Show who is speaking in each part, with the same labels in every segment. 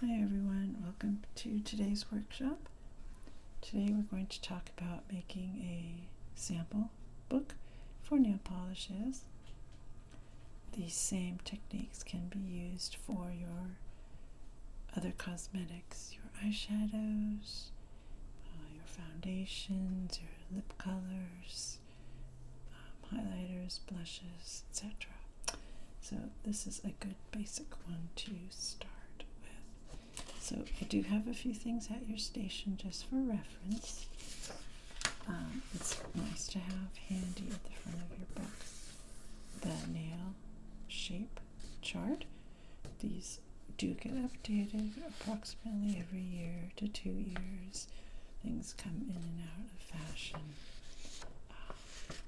Speaker 1: Hi everyone, welcome to today's workshop. Today we're going to talk about making a sample book for nail polishes. These same techniques can be used for your other cosmetics, your eyeshadows, your foundations, your lip colors, highlighters, blushes, etc. So this is a good basic one to start. So I do have a few things at your station just for reference. It's nice to have handy at the front of your book the nail shape chart. These do get updated approximately every year to 2 years. Things come in and out of fashion.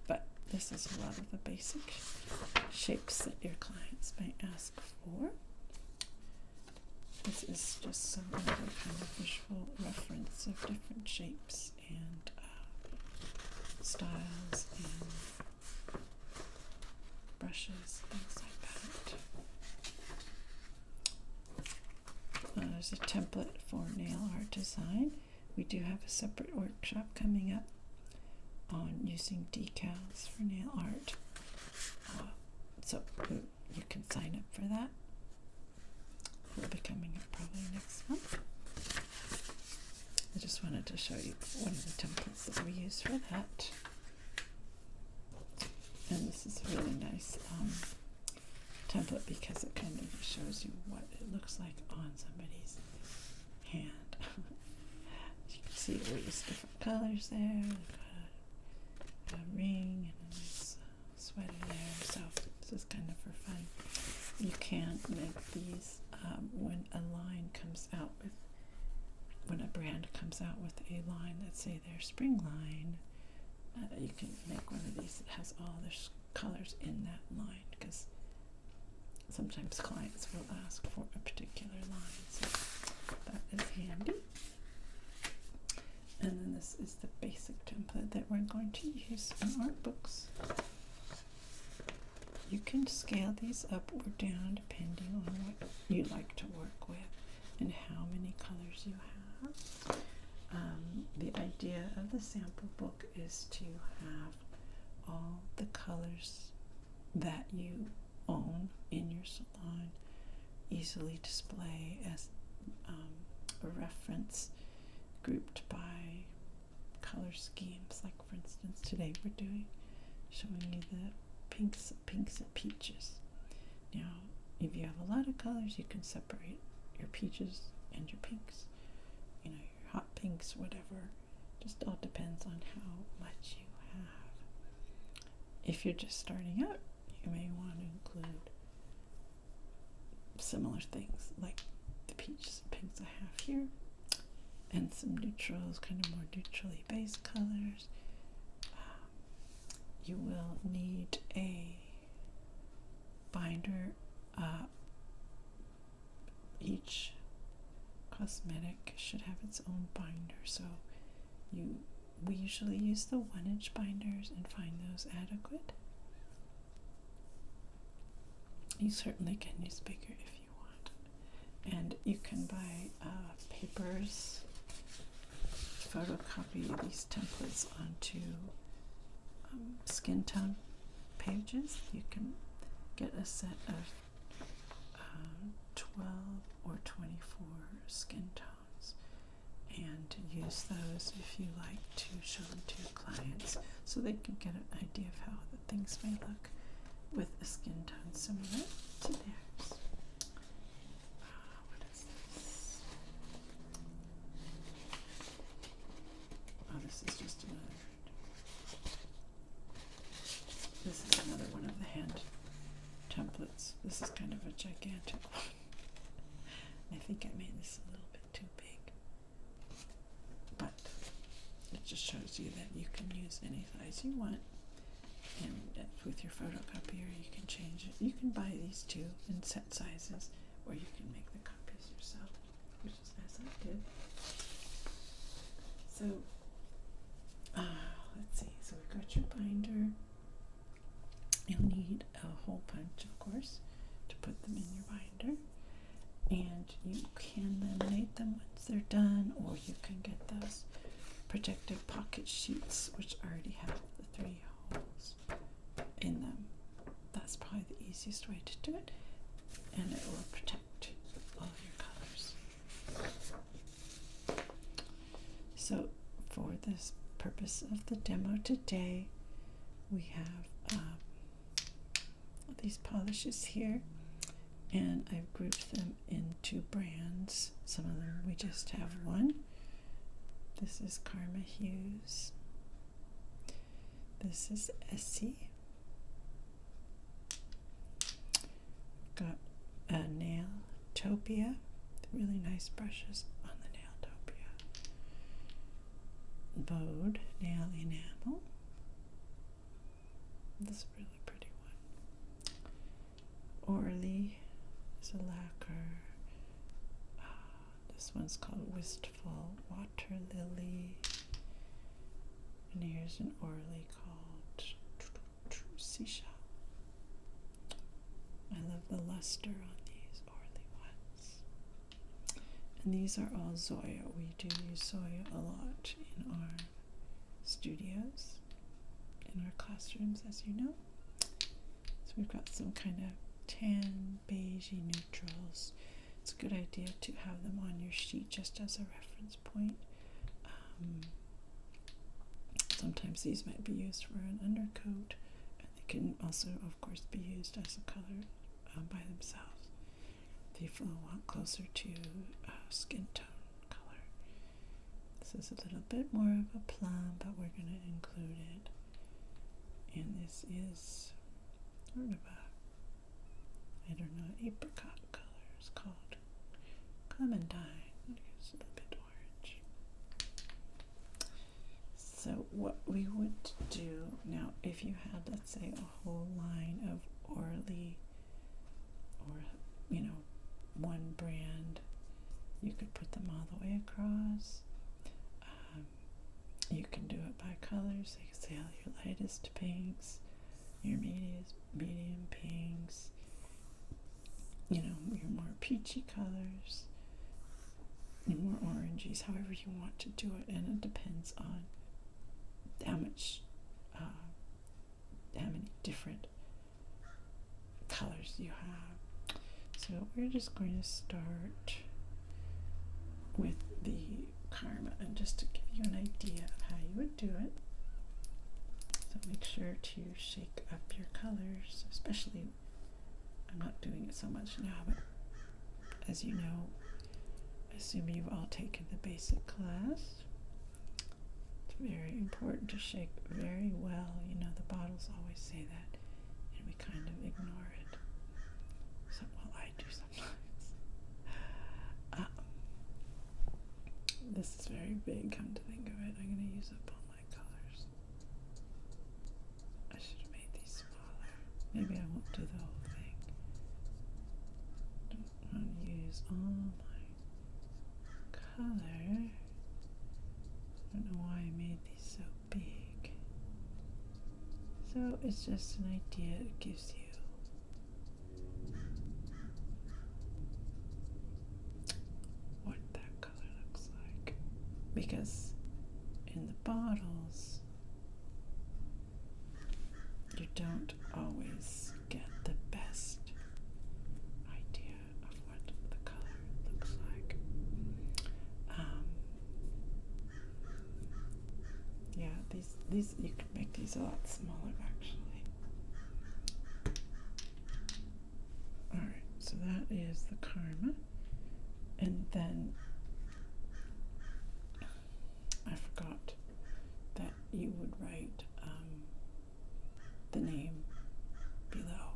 Speaker 1: But this is a lot of the basic shapes that your clients may ask for. This is just some other kind of visual reference of different shapes and styles and brushes, things like that. There's a template for nail art design. We do have a separate workshop coming up on using decals for nail art. So you can sign up for that. Will be coming up probably next month. I just wanted to show you one of the templates that we use for that. And this is a really nice template because it kind of shows you what it looks like on somebody's hand. You can see we use different colors there. We've got a ring and a nice sweater there. So this is kind of for fun. You can make these when a line comes out with, when a brand comes out with a line, let's say their spring line, you can make one of these that has all their colors in that line, because sometimes clients will ask for a particular line, so that is handy. And then this is the basic template that we're going to use in art books. You can scale these up or down depending on what you like to work with and how many colors you have. The idea of the sample book is to have all the colors that you own in your salon easily display as a reference, grouped by color schemes. Like for instance, today we're showing you the pinks and peaches. Now, if you have a lot of colors, you can separate your peaches and your pinks. You know, your hot pinks, whatever. Just all depends on how much you have. If you're just starting out, you may want to include similar things like the peaches and pinks I have here, and some neutrals, kind of more neutrally based colors. You will need a binder. Each cosmetic should have its own binder, so we usually use the 1-inch binders and find those adequate. You certainly can use bigger if you want. And you can buy papers, photocopy these templates onto skin tone pages. You can get a set of 12 or 24 skin tones and use those if you like to show them to your clients so they can get an idea of how the things may look with a skin tone similar to theirs. What is this? Oh, this is just another. This is another one of the hand templates. This is kind of a gigantic one. I think I made this a little bit too big. But it just shows you that you can use any size you want. And with your photocopier, you can change it. You can buy these too in set sizes, or you can make the copies yourself, which is as I did. So, let's see. So we've got your binder. You'll need a hole punch, of course, to put them in your binder. And you can them once they're done, or you can get those protective pocket sheets which already have the 3 holes in them. That's probably the easiest way to do it, and it will protect all your colors. So for this purpose of the demo today, we have these polishes here, and I've grouped them into brands. Some of them we just have one. This is Karma Hues. This is Essie. Got a Nailtopia, really nice brushes on the Nailtopia. Bode Nail Enamel. This is a really pretty one. Orly is a lacquer. This one's called Wistful Water Lily. And here's an Orly called Seashell. I love the luster on these Orly ones. And these are all Zoya. We do use Zoya a lot in our studios, in our classrooms, as you know. So we've got some kind of tan, beigey neutrals. It's a good idea to have them on your sheet just as a reference point. Sometimes these might be used for an undercoat, and they can also, of course, be used as a color by themselves. If you want closer to skin tone color. This is a little bit more of a plum, but we're going to include it. And this is sort of a, I don't know, apricot color. It's called Clementine. It's a little bit orange. So what we would do now, if you had, let's say, a whole line of Orly, or, you know, one brand, you could put them all the way across. You can do it by colors. You can say your lightest pinks, your medium pinks, you know, your more peachy colors, your more oranges, however you want to do it. And it depends on how many different colors you have. So we're just going to start with the Karma, and just to give you an idea of how you would do it. So make sure to shake up your colors, especially, I'm not doing it so much now, but as you know, I assume you've all taken the basic class. It's very important to shake very well. You know, the bottles always say that, and we kind of ignore it. So, well, I do sometimes. This is very big, come to think of it. I'm going to use up all my colors. I should have made these smaller. Maybe I won't do the whole thing. Don't want to use all my color. I don't know why I made these so big. So it's just an idea it gives you. Because in the bottles, you don't always get the best idea of what the color looks like. Yeah, these you can make these a lot smaller, actually. All right, so that is the Karma, and then I forgot that you would write the name below.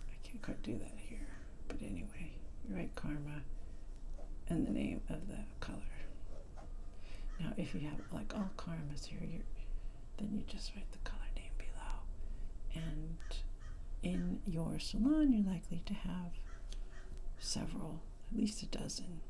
Speaker 1: I can't quite do that here, but anyway, you write Karma and the name of the color. Now, if you have like all Karmas here, then you just write the color name below. And in your salon, you're likely to have several, at least a dozen,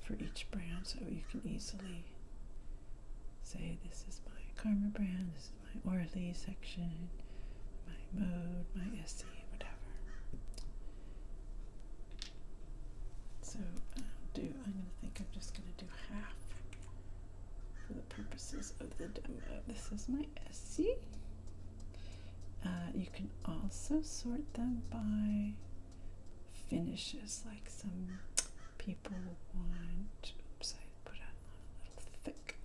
Speaker 1: for each brand, so you can easily say, this is my Karma brand, this is my Orly section, my Mode, my Essie, whatever. just going to do half for the purposes of the demo. This is my Essie. You can also sort them by finishes, like some people want, oops, I put it on a little thick.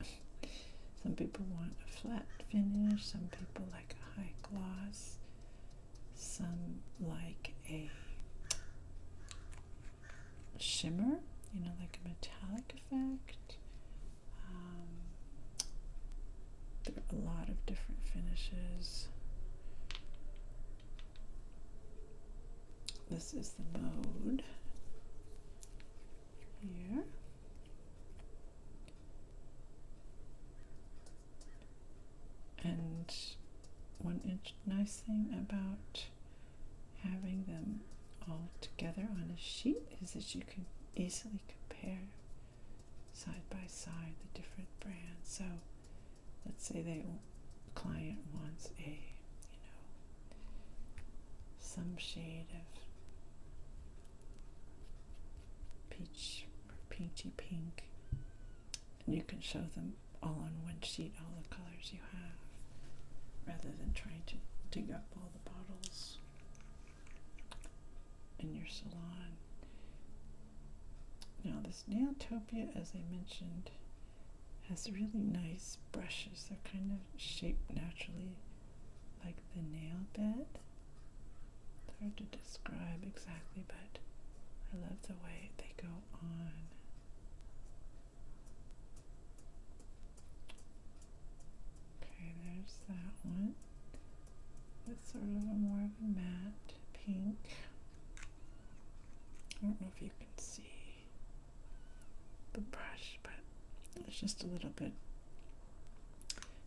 Speaker 1: Some people want a flat finish, some people like a high gloss, some like a shimmer, you know, like a metallic effect. There are a lot of different finishes. This is the mode here. And one nice thing about having them all together on a sheet is that you can easily compare side by side the different brands. So let's say the client wants a, you know, some shade of peach or peachy pink, and you can show them all on one sheet all the colors you have, rather than trying to dig up all the bottles in your salon. Now this Nailtopia, as I mentioned, has really nice brushes. They're kind of shaped naturally like the nail bed. It's hard to describe exactly, but I love the way they go on. Okay, there's that one. It's sort of a more of a matte pink. I don't know if you can see the brush, but it's just a little bit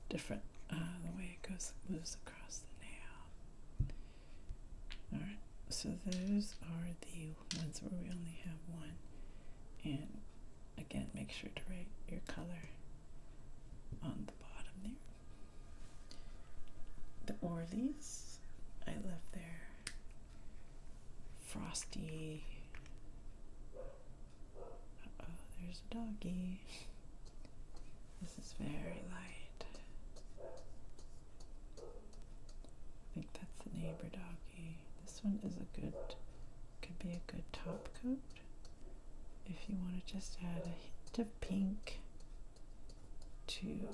Speaker 1: different the way it moves across the nail. Alright, so those are the ones where we only have one. And again, make sure to write your color on the bottom there. The Orleys, I love their frosty. Uh-oh, there's a doggy. This is very light. I think that's the neighbor doggy. This one is could be a good top coat if you want to just add a hint of pink to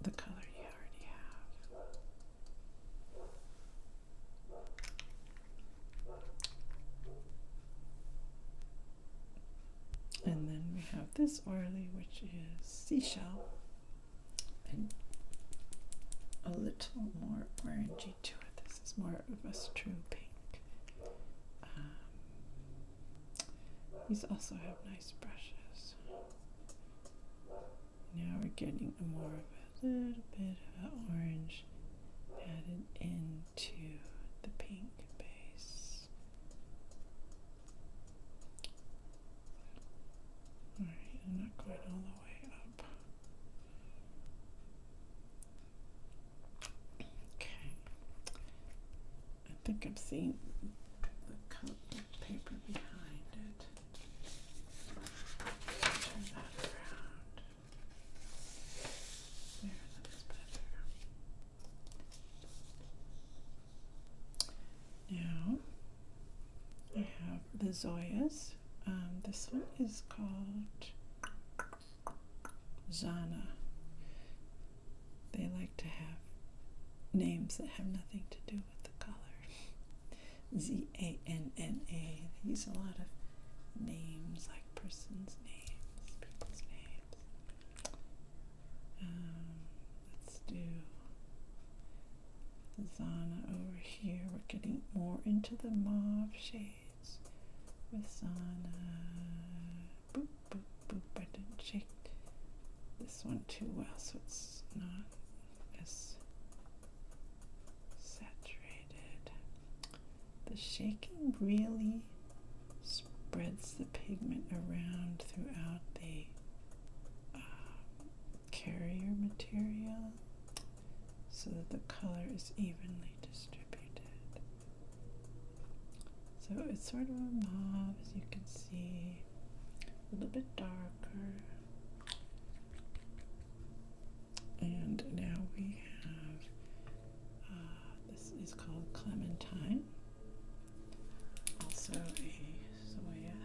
Speaker 1: the color you already have. And then we have this Orly, which is seashell, and a little more orangey to it. This is more of a true pink. These also have nice brushes. Now we're getting more of a little bit of orange added into the pink base. Alright, I'm not going all the way up. Okay. I think I'm seeing the paper behind it. Turn that around. There, that's better. Now, I have the Zoyas. This one is called Zana. They like to have names that have nothing to do with the color. Zanna. They use a lot of names, like persons' names, people's names. Let's do Zana over here. We're getting more into the mauve shades with Zana. Boop, boop, boop. I didn't shake this one too well, so it's not as saturated. The shaking really spreads the pigment around throughout the carrier material so that the color is evenly distributed. So it's sort of a mauve, as you can see. a little bit darker. And now we have, this is called Clementine, also a Zoya.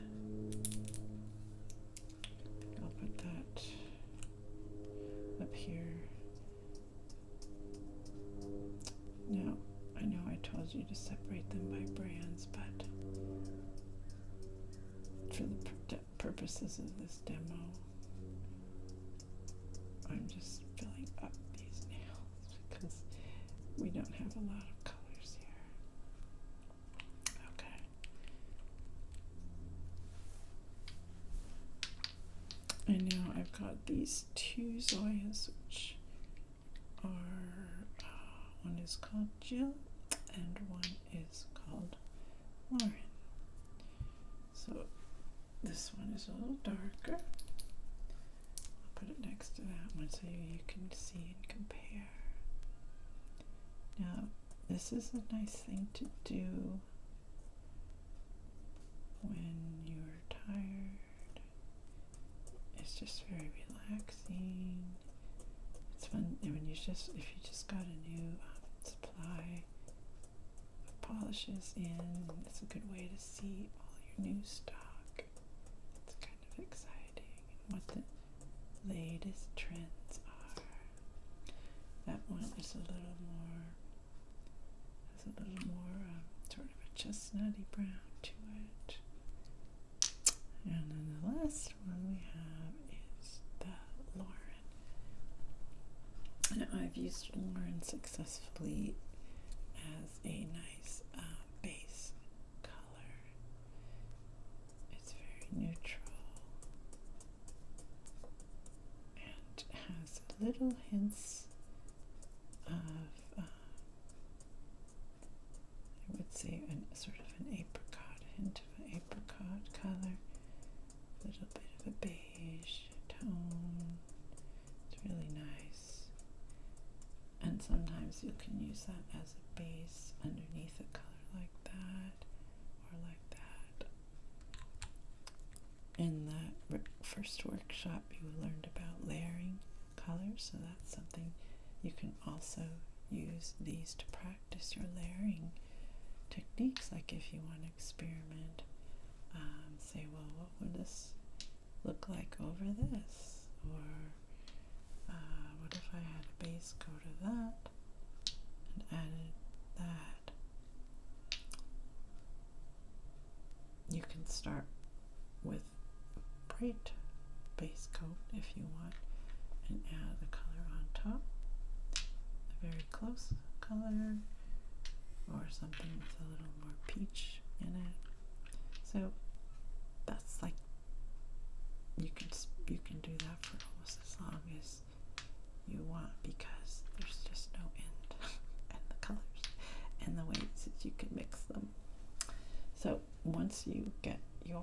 Speaker 1: I'll put that up here. Now, I know I told you to separate them by brands, but for the purposes of this demo, I'm just filling up these nails because we don't have a lot of colors here. Okay. And now I've got these two Zoyas, which are, one is called Jill and one is called Lauren. So this one is a little darker. I'll put it next to that one so you can see and compare. Now, this is a nice thing to do when you're tired. It's just very relaxing. It's fun when if you just got a new supply of polishes in. It's a good way to see all your new stock. It's kind of exciting and what the latest trends are. That one is a little more, sort of a chestnutty brown to it. And then the last one we have is the Lauren. Now I've used Lauren successfully as a nice base color. It's very neutral and has little hints of, I would say, sort of an apricot, a hint of an apricot color, a little bit of a beige tone. It's really nice. And sometimes you can use that as a base underneath a color like that, or like that. In the first workshop, you learned about layering colors, so that's something you can also use these to practice your layering techniques. Like if you want to experiment, say, well, what would this look like over this? Or what if I had a base coat of that and added that? You can start with a bright base coat if you want and add the color on top, a very close color, or something with a little more peach in it. So that's like, you can do that for almost as long as you want, because there's just no end in the colors and the ways that you can mix them. So once you get your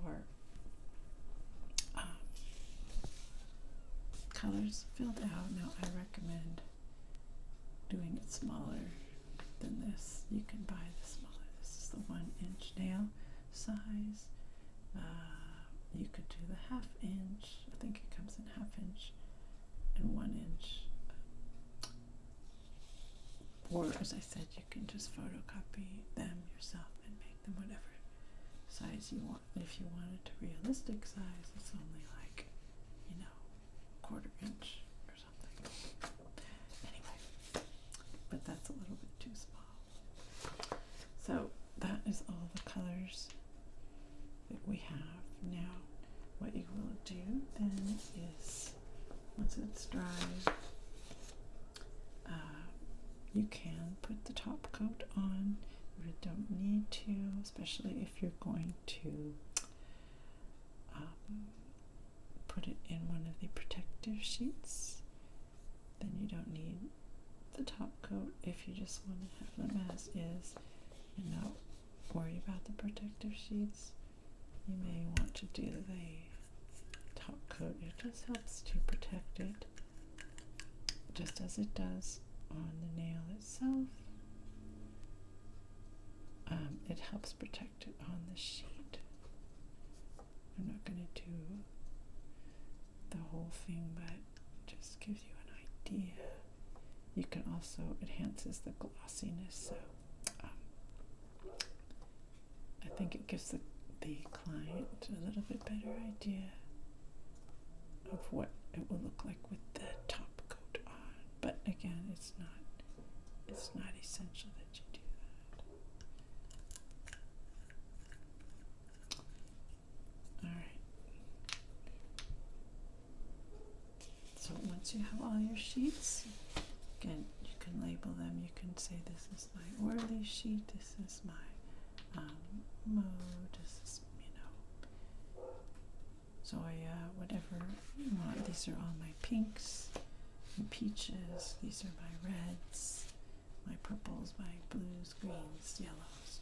Speaker 1: colors filled out, now I recommend doing it smaller than this. You can buy the smaller. This is the 1-inch nail size. You could do the 1/2 inch. I think it comes in 1/2 inch and 1 inch. Or as I said, you can just photocopy them yourself and make them whatever size you want. If you want it a realistic size, it's only like, 1/4 inch or something. Anyway, but that's a little bit too small. So that is all the colors that we have. Now, what you will do then is, once it's dry, you can put the top coat on. You don't need to, especially if you're going to put it in one of the protective sheets. Then you don't need the top coat. If you just want to have them as is and not worry about the protective sheets, you may want to do the top coat. It just helps to protect it, just as it does on the nail itself. It helps protect it on the sheet. I'm not going to do also enhances the glossiness. So I think it gives the client a little bit better idea of what it will look like with the top coat on. But again, it's not essential that you do that. Alright. So once you have all your sheets, again, you can label them. You can say this is my oily sheet, this is my mode, this is, Zoya, whatever you want. These are all my pinks and peaches. These are my reds, my purples, my blues, greens, yellows,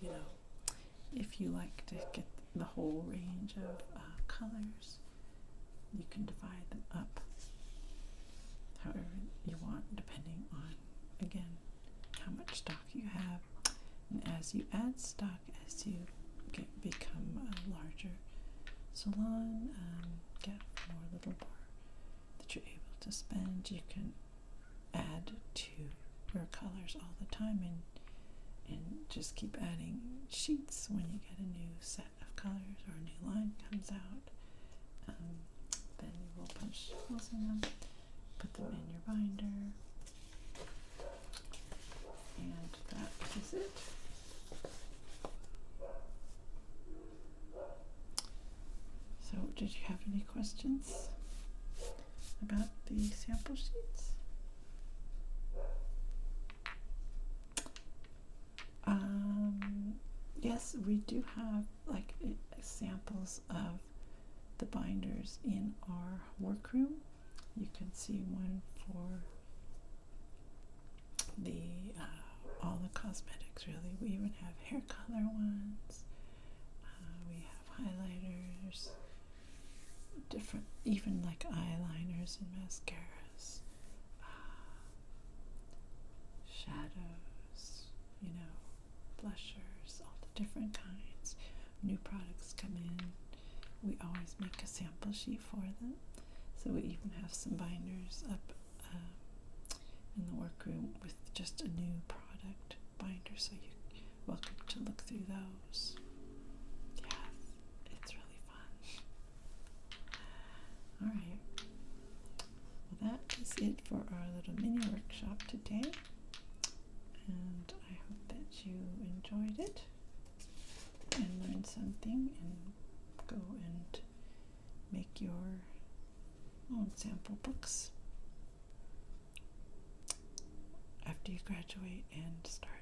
Speaker 1: If you like to get the whole range of colors, you can divide them up however you want, depending on, again, how much stock you have. And as you add stock, as you become a larger salon, get more little more that you're able to spend, you can add to your colors all the time and just keep adding sheets when you get a new set of colors or a new line comes out. Then you will punch holes in them, put them in your binder, and that is it. So, did you have any questions about the sample sheets? Yes, we do have samples of the binders in our workroom. You can see one for the all the cosmetics, really. We even have hair color ones. We have highlighters, different, even like eyeliners and mascaras, shadows, blushers, all the different kinds. New products come in. We always make a sample sheet for them. So we even have some binders up in the workroom with just a new product binder, so you're welcome to look through those. Yes, it's really fun. Alright, well that is it for our little mini workshop today, and I hope that you enjoyed it and learned something, and go and make your own sample books after you graduate and start